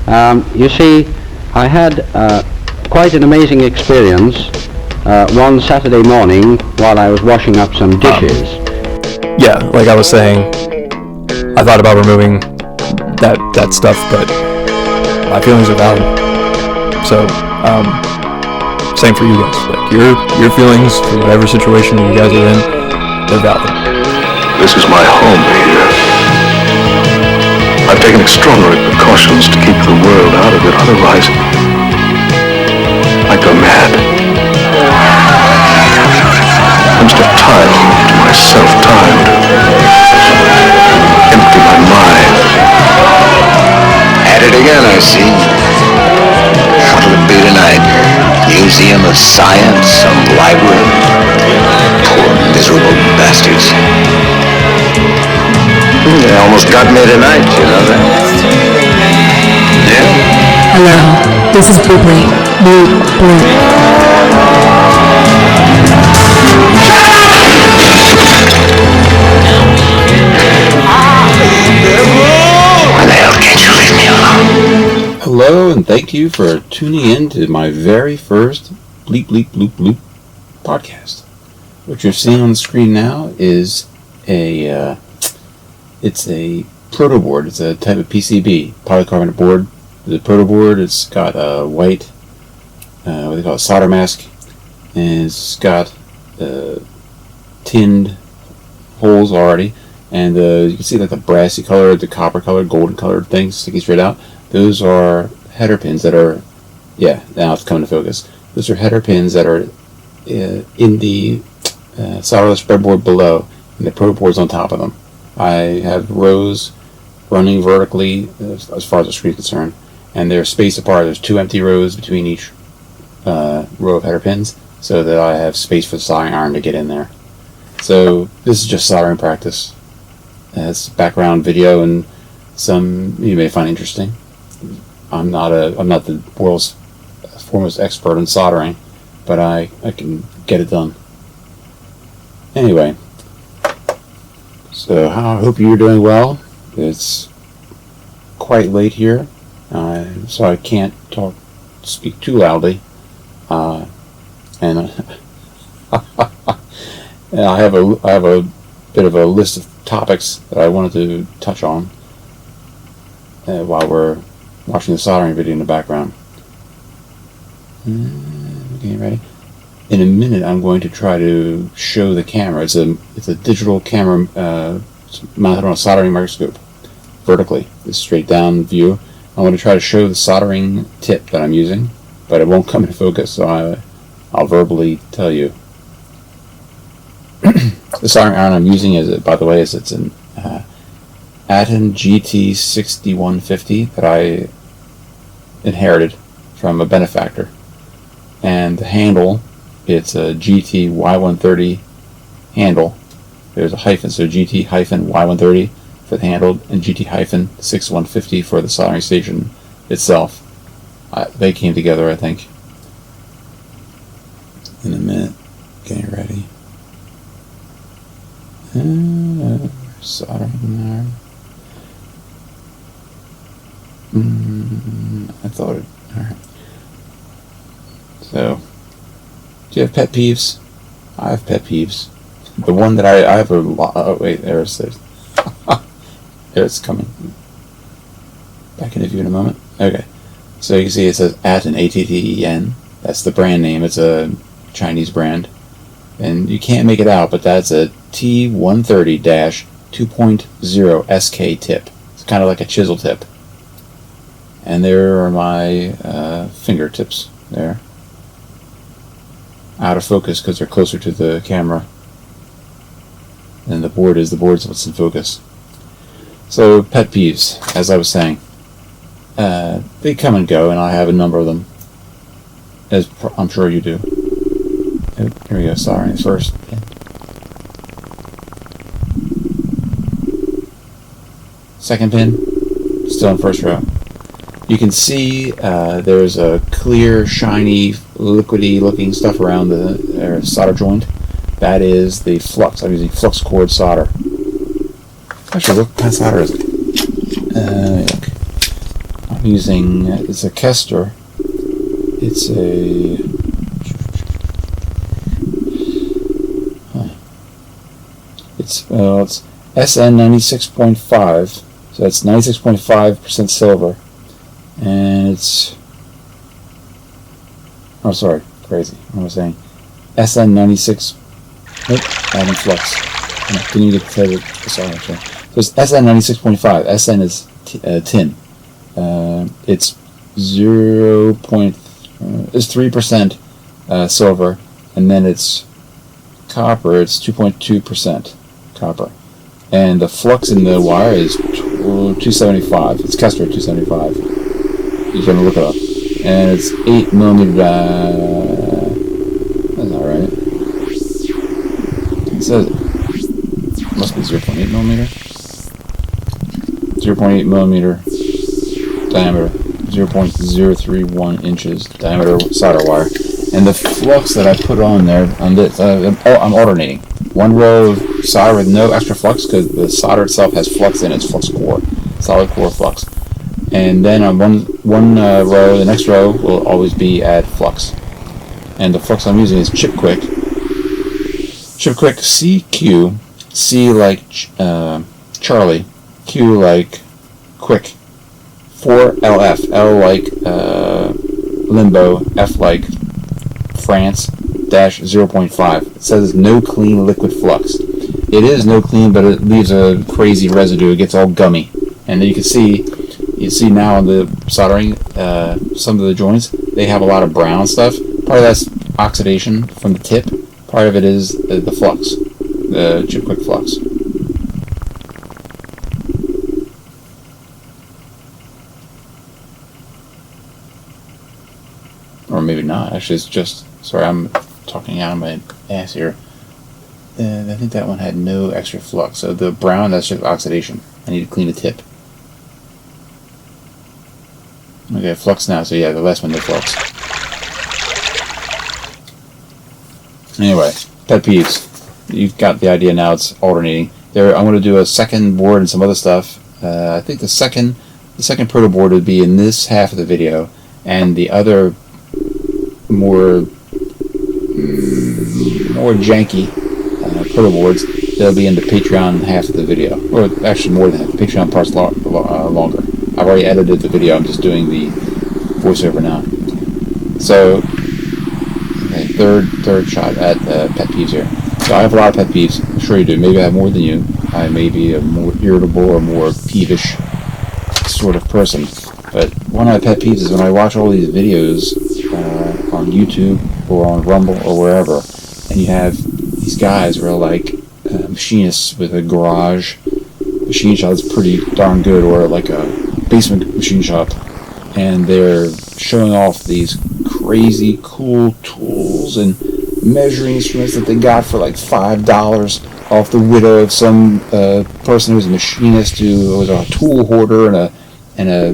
You see, I had quite an amazing experience one Saturday morning while I was washing up some dishes. Yeah, like I was saying, I thought about removing that stuff, but my feelings are valid. So, same for you guys. Like your feelings for whatever situation you guys are in, they're valid. This is my home here. I've taken extraordinary precautions to keep the world out of it, otherwise I'd go mad. I must have time to myself, time to empty my mind. At it again, I see. What'll it be tonight? Museum of Science, some library? Poor miserable bastards. They almost got me tonight, you know that? Yeah? Hello, this is BLEEP BLEEP BLOOP. Why the hell can't you leave me alone? Hello, and thank you for tuning in to my very first Bleep Bleep Bloop Bloop podcast. What you're seeing on the screen now is it's a proto board. It's a type of PCB, polycarbonate board. The proto board, it's got a white, what they call a solder mask, and it's got tinned holes already. And you can see like the brassy colored, the copper colored, golden colored things sticking straight out. Those are header pins that are, yeah, now it's coming to focus. Those are header pins that are in the solderless breadboard below, and the proto board's on top of them. I have rows running vertically as far as the screen is concerned, and they're spaced apart. There's 2 empty rows between each row of header pins, so that I have space for the soldering iron to get in there. So this is just soldering practice. It's background video and some you may find interesting. I'm not the world's foremost expert in soldering, but I can get it done. Anyway, so I hope you're doing well. It's quite late here, so I can't speak too loudly, and I have a bit of a list of topics that I wanted to touch on while we're watching the soldering video in the background. Okay, ready? In a minute, I'm going to try to show the camera. It's a digital camera mounted on a soldering microscope, vertically. This straight down view. I want to try to show the soldering tip that I'm using, but it won't come into focus, so I'll verbally tell you. The soldering iron I'm using by the way, it's an Aten GT6150 that I inherited from a benefactor, and the handle, it's a GT Y130 handle. There's a hyphen, so GT-Y130 for the handle, and GT-6150 for the soldering station itself. They came together, I think. In a minute, getting ready. Soldering iron. I thought it. Alright. So, do you have pet peeves? I have pet peeves. The one that I have a lot. Oh, wait, there's there it's coming. Back into view in a moment. Okay. So you can see it says Aten, A-T-T-E-N. That's the brand name. It's a Chinese brand. And you can't make it out, but that's a T130-2.0 SK tip. It's kind of like a chisel tip. And there are my fingertips there. Out of focus because they're closer to the camera than the board's what's in focus. So, pet peeves, as I was saying. They come and go, and I have a number of them, as I'm sure you do. Here we go, soldering first. Second pin, still in first row. You can see there's a clear, shiny, liquidy looking stuff around the solder joint. That is the flux. I'm using flux cord solder. Actually, what kind of solder is it? Look. using, it's a Kester. It's a, it's SN 96.5, so that's 96.5% silver, and it's, oh sorry, crazy, what was I saying? SN 96, nope, adding flux. Can you get the sorry, actually. So it's SN 96.5. SN is tin. It's 3% silver, and then it's copper. It's 2.2% copper, and the flux in the wire is 275. It's Kester 275. You can look it up, and it's 8 millimeter. That's all right. It says it must be 0.8 millimeter. 0.8 millimeter diameter, 0.031 inches diameter solder wire, and the flux that I put on there on this, I'm alternating. One row of solder with no extra flux because the solder itself has flux in its flux core, solid core flux, and then on one row, the next row will always be at flux, and the flux I'm using is Chipquick CQ, C like Charlie, Q like quick, 4LF, L like limbo, F like France, dash 0.5. It says no clean liquid flux. It is no clean, but it leaves a crazy residue. It gets all gummy, and then you see now on the soldering, some of the joints, they have a lot of brown stuff. Part of that's oxidation from the tip. Part of it is the flux, the Chipquick flux. Or maybe not. Actually, it's just, sorry, I'm talking out of my ass here. And I think that one had no extra flux. So the brown, that's just oxidation. I need to clean the tip. Okay, flux now. So yeah, the last one, no flux. Anyway, pet peeves. You've got the idea now. It's alternating. There, I'm going to do a second board and some other stuff. I think the second proto board would be in this half of the video, and the other more janky proto boards, they'll be in the Patreon half of the video, or actually more than half. The Patreon part's longer. I've already edited the video. I'm just doing the voiceover now. So, okay, third shot at pet peeves here. So I have a lot of pet peeves. I'm sure you do. Maybe I have more than you. I may be a more irritable or more peevish sort of person. But one of my pet peeves is when I watch all these videos on YouTube or on Rumble or wherever, and you have these guys who are like machinists with a garage machine shop that's pretty darn good, or like a basement machine shop, and they're showing off these crazy cool tools and measuring instruments that they got for like $5 off the widow of some person who was a machinist who was a tool hoarder and a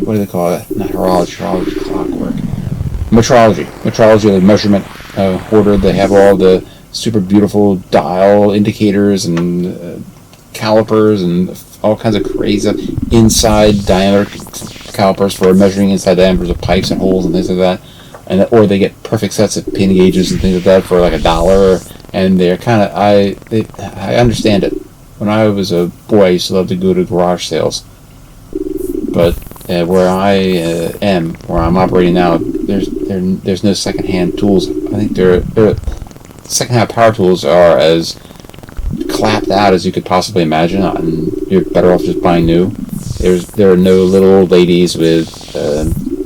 what do they call it? Not horology, clockwork. Metrology, like measurement hoarder. They have all the super beautiful dial indicators and calipers and all kinds of crazy inside diameter calipers for measuring inside diameters of pipes and holes and things like that. And or they get perfect sets of pin gauges and things like that for like $1. And they're kind of I understand it. When I was a boy, I used to love to go to garage sales. But where I am, where I'm operating now, there's no secondhand tools. I think they're secondhand power tools are as clapped out as you could possibly imagine, and you're better off just buying new. There are no little old ladies with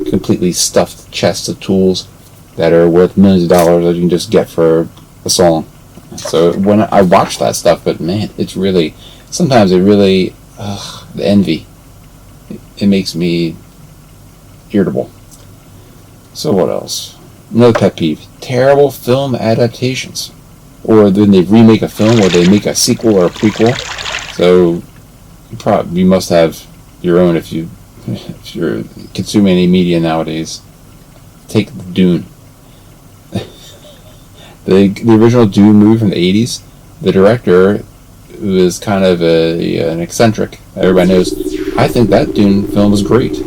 completely stuffed chests of tools that are worth millions of dollars that you can just get for a song. So when I watch that stuff, but man, it's really, sometimes it really, the envy, it makes me irritable. So what else? Another pet peeve: terrible film adaptations, or then they remake a film, or they make a sequel or a prequel. So you must have your own if you're consuming any media nowadays. Take Dune. The original Dune movie from the 80s, the director was kind of an eccentric. Everybody knows. I think that Dune film was great.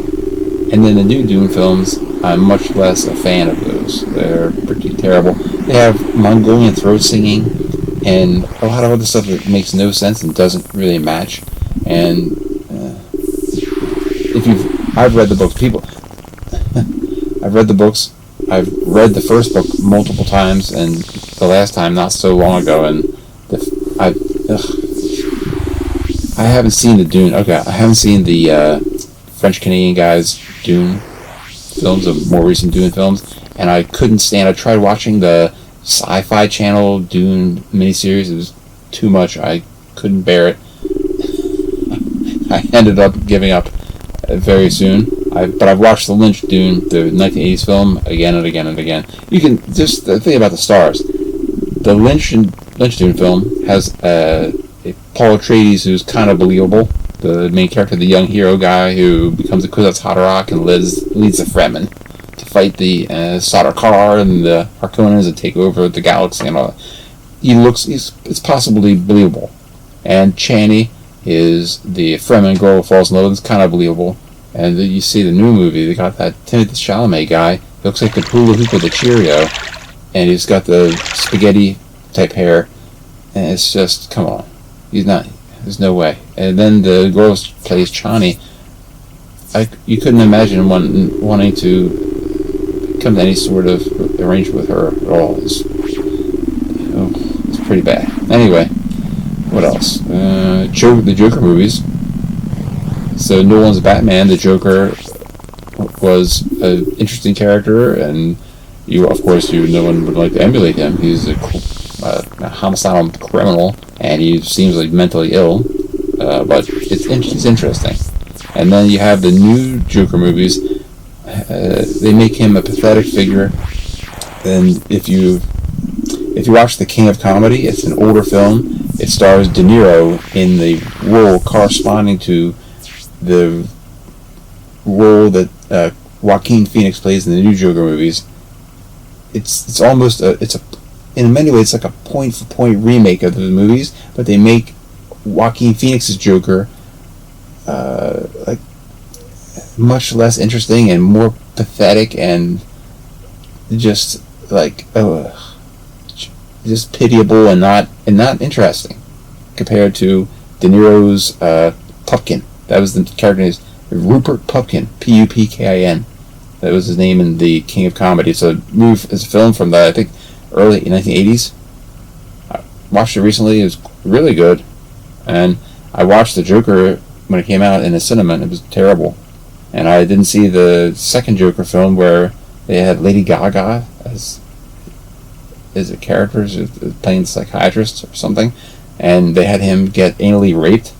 And then the new Dune films, I'm much less a fan of those. They're pretty terrible. They have Mongolian throat singing and a lot of other stuff that makes no sense and doesn't really match. And I've read the books. I've read the books. I've read the first book multiple times, and the last time not so long ago. And I haven't seen the Dune. Okay, I haven't seen the French Canadian guys Dune films, the more recent Dune films, and I couldn't stand. I tried watching the Sci-Fi Channel Dune miniseries. It was too much. I couldn't bear it. I ended up giving up very soon. But I've watched the Lynch Dune, the 1980s film, again and again and again. You can just think about the stars. The Lynch Dune film has Paul Atreides, who's kind of believable. The main character, the young hero guy who becomes a Kwisatz Haderach and leads the Fremen to fight the Sardaukar and the Harkonnens and take over the galaxy and all that. It's possibly believable. And Chani is the Fremen girl who falls in love with. It's kind of believable. And then you see the new movie, they got that Timothée Chalamet guy. He looks like the hula hoop of the Cheerio. And he's got the spaghetti type hair. And it's just, come on. He's not, there's no way. And then the girl who plays Chani, you couldn't imagine wanting to come to any sort of arrangement with her at all. It's pretty bad. Anyway, what else? The Joker movies. So Nolan's Batman, the Joker, was an interesting character, and no one would like to emulate him. He's a homicidal criminal, and he seems like mentally ill, but it's interesting. And then you have the new Joker movies. They make him a pathetic figure. And if you watch The King of Comedy, it's an older film. It stars De Niro in the role corresponding to the role that Joaquin Phoenix plays in the new Joker movies. It's almost in many ways it's like a point for point remake of the movies, but they make Joaquin Phoenix's Joker like much less interesting and more pathetic and just like just pitiable and not interesting compared to De Niro's Pupkin. That was the character name, Rupert Pupkin, Pupkin. That was his name in The King of Comedy. It's a film from the, I think, early 1980s. I watched it recently. It was really good. And I watched The Joker when it came out in the cinema, and it was terrible. And I didn't see the second Joker film where they had Lady Gaga as a character, playing the psychiatrist or something, and they had him get anally raped.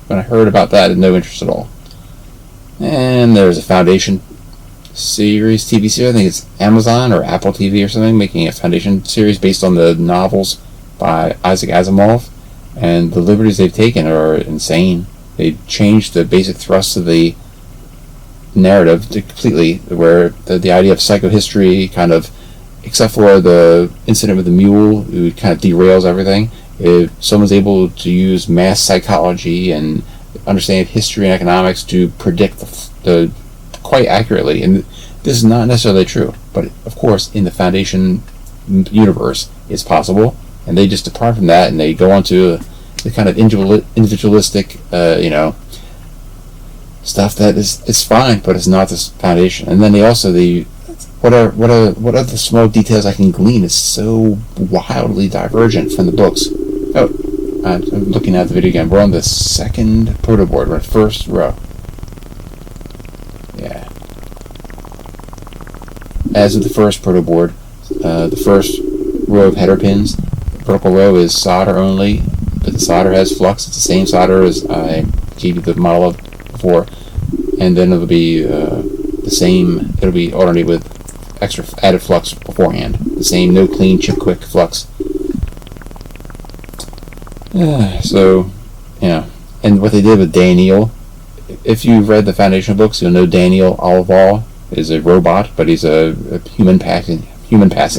When I heard about that, I had no interest at all. And there's a Foundation series, TV series, I think it's Amazon or Apple TV or something, making a Foundation series based on the novels by Isaac Asimov, and the liberties they've taken are insane. They changed the basic thrust of the narrative completely, where the idea of psychohistory kind of, except for the incident with the mule, who kind of derails everything, if someone's able to use mass psychology and understanding of history and economics to predict the quite accurately, and this is not necessarily true, but of course in the Foundation universe it's possible, and they just depart from that and they go on to the kind of individualistic stuff that is fine, but it's not this Foundation. And then they also what are the small details I can glean is so wildly divergent from the books. Oh, I'm looking at the video again. We're on the second proto board. We're first row. Yeah. As with the first proto board, the first row of header pins, the vertical row is solder only, but the solder has flux. It's the same solder as I gave you the model of before, and then it'll be the same. It'll be alternated with extra added flux beforehand. The same no clean chip quick flux. So, and what they did with Daniel, if you've read the Foundation books, you'll know Daniel Olival is a robot, but he's a human passing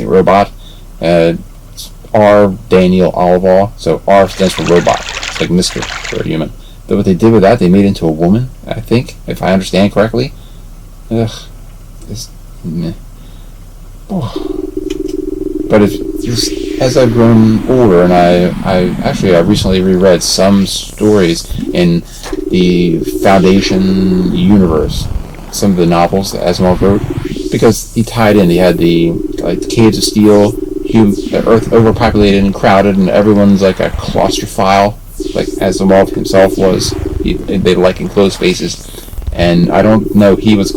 robot. It's R. Daniel Olival, so R stands for robot. It's like Mr. for a human. what they did with that, they made into a woman, I think, if I understand correctly. Ugh. Meh. Oh. But as I've grown older, and I recently reread some stories in the Foundation universe, some of the novels that Asimov wrote, because he tied in. He had the Caves of Steel, Earth overpopulated and crowded, and everyone's like a claustrophile, like Asimov himself was. They like enclosed spaces. And I don't know I don't think he was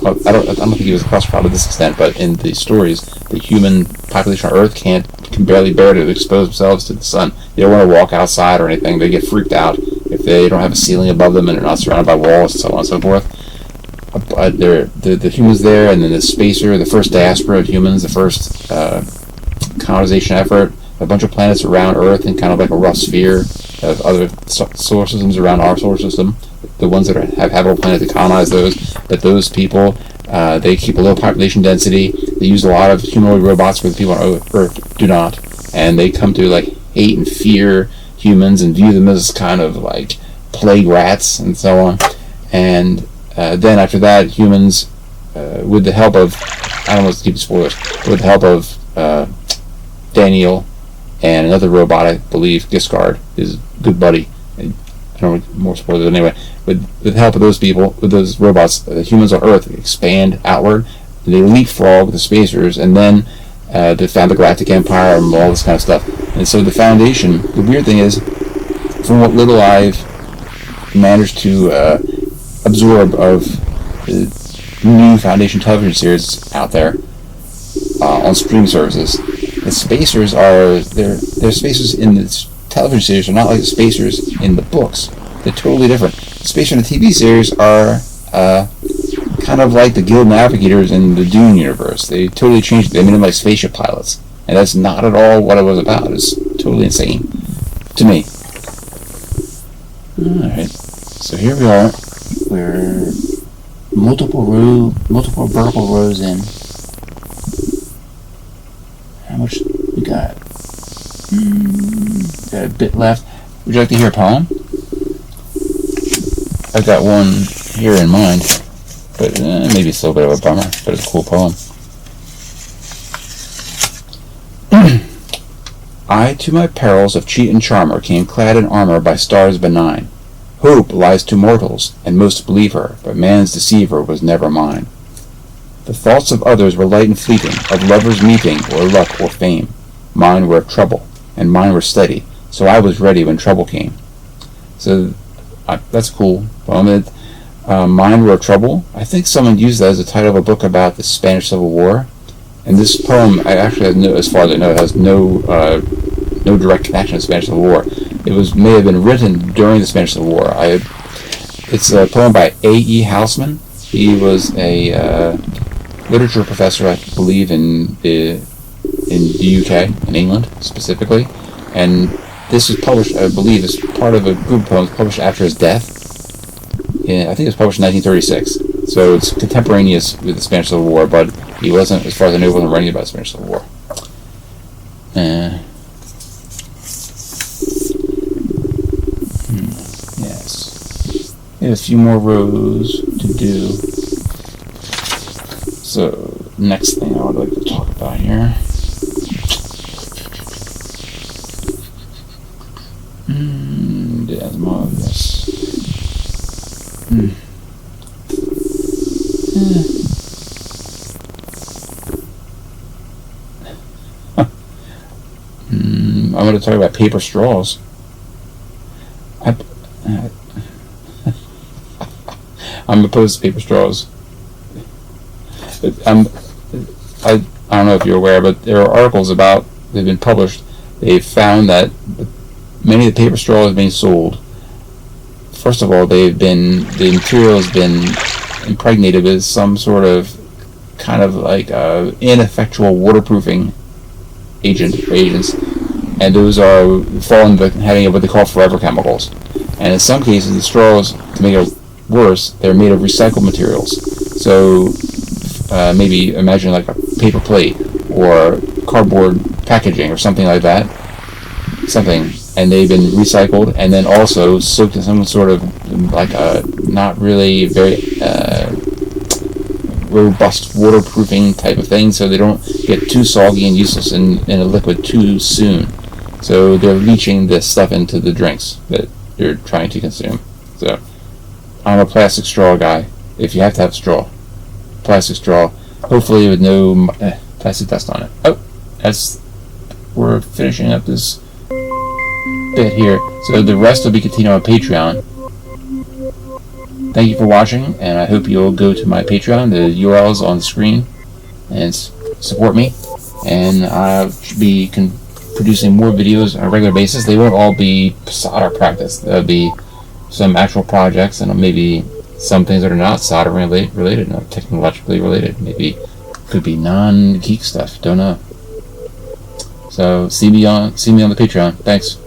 a claustrophobe to this extent, but in the stories, the human population on Earth can barely bear to expose themselves to the sun. They don't want to walk outside or anything. They get freaked out if they don't have a ceiling above them and they're not surrounded by walls and so on and so forth. But the humans there, and then the spacer, the first diaspora of humans, the first colonization effort, a bunch of planets around Earth in kind of like a rough sphere of other solar systems around our solar system. The ones that have habitable planets, to colonize those. But those people, they keep a low population density. They use a lot of humanoid robots where the people on Earth do not. And they come to like hate and fear humans and view them as kind of like plague rats and so on. And then after that, humans, with the help of, I don't want to keep spoilers, with the help of Daniel and another robot, I believe, Giscard, his good buddy. I don't want more spoilers anyway. With the help of those people, with those robots, humans on Earth expand outward. They leapfrog the spacers, and then they found the Galactic Empire and all this kind of stuff. And so the Foundation, the weird thing is, from what little I've managed to absorb of the new Foundation television series out there on streaming services, the spacers are they're spacers in the television series are not like the spacers in the books. They're totally different. The spacers in the TV series are kind of like the Guild Navigators in the Dune universe. They totally changed it. They made them like spaceship pilots. And that's not at all what it was about. It's totally insane to me. Alright. So here we are. We're multiple vertical rows in. How much we got? Got a bit left. Would you like to hear a poem? I've got one here in mind, but maybe it's a little bit of a bummer, but it's a cool poem. I to my perils of cheat and charmer came clad in armor by stars benign. Hope lies to mortals, and most believe her, but man's deceiver was never mine. The thoughts of others were light and fleeting, of lovers meeting, or luck or fame. Mine were trouble, and mine were steady, so I was ready when trouble came. So that's cool. Mine were trouble. I think someone used that as the title of a book about the Spanish Civil War. And this poem, I actually have as far as I know, it has no direct connection to the Spanish Civil War. It may have been written during the Spanish Civil War. It's a poem by A.E. Houseman. He was a literature professor, I believe, in the UK, in England specifically, and this was published, I believe, as part of a group of poems published after his death. I think it was published in 1936, so it's contemporaneous with the Spanish Civil War, but he wasn't, as far as I know, wasn't writing about the Spanish Civil War. Yes. We have a few more rows to do. So, next thing I would like to talk about here. Yes. I'm going to talk about paper straws. I'm opposed to paper straws. I don't know if you're aware, but there are articles they've been published. They've found that many of the paper straws being sold, first of all, the material has been impregnated with some sort of kind of like ineffectual waterproofing agents, and those are falling having what they call forever chemicals. And in some cases, the straws, to make it worse, they're made of recycled materials. So maybe imagine like a paper plate or cardboard packaging or something like that. Something and they've been recycled and then also soaked in some sort of like a not really very robust waterproofing type of thing, so they don't get too soggy and useless in a liquid too soon. So they're leaching this stuff into the drinks that you're trying to consume. So I'm a plastic straw guy. If you have to have straw, plastic straw, hopefully with no plastic dust on it. Oh, we're finishing up this bit here. So the rest will be continued on Patreon. Thank you for watching, and I hope you'll go to my Patreon. The URL is on the screen, and support me. And I'll be producing more videos on a regular basis. They won't all be solder practice. There'll be some actual projects, and maybe some things that are not solder related, not technologically related. Maybe could be non-geek stuff. Don't know. So see me on the Patreon. Thanks.